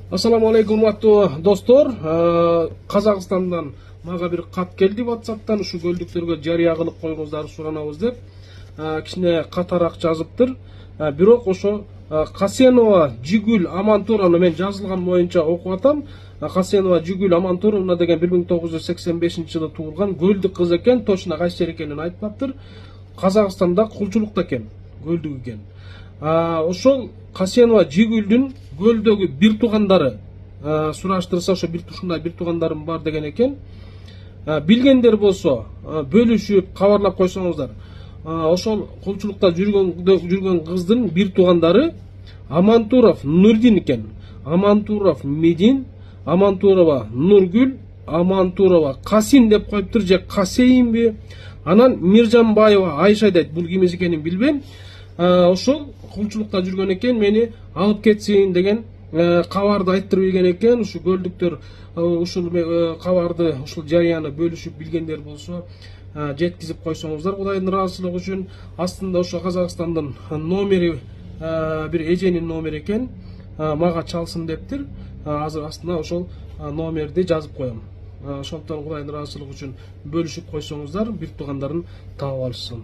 Ассаламу алейкум, урматтуу достор. Казакстандан мага бир кат келди WhatsApp'тан. Ушу көлдүктөргө жарыя кылып коюңуздар суранабыз деп. Кичине катараак жазыптыр. Бирок ошо Касенова Жигүл Амантуровна, мен жазылган боюнча окуп атам. Касенова Жигүл Амантуровна деген 1985-жылы туулган көлдүк кыз экен. Точно кайсы жер экенин айтпаптыр. Казакстанда кулчулукта экен, көлдүк экен. Ошол Касенова Жигүлдүн көлдөгү бир туугандары сураштырса, ошо ушундай бир туугандарым бар деген экен. Билгендер болсо бөлүшүп кабарлап койсоңуздар. Ошол кулчулукта жүргөн кыздын бир туугандары Амантуров Нурдин экен. Амантуров Медин, Амантурова Нургүл, Амантурова Касин деп коюптур, же Касейинби. Анан Миржанбаева Айша дейт. Бул ким экенин билбейм. Ошол кулчулукта жүргөн экен, мени алып кетсин деген кабарды айттырып ийген экен. Ушу көлдүктөр ушул кабарды, ушул жарыяны бөлүшүп билгендер болсо жеткизип койсоңуздар Кудайдын ыраазычылыгы үчүн. Астында ошо Казакстандын номери, бир эженин номери экен, мага чалсын дептир. Азыр астына ошол номерди жазып коем. Ошондон Кудайдын ыраазычылыгы үчүн бөлүшүп койсоңуздар, бир туугандарын таап алышсын.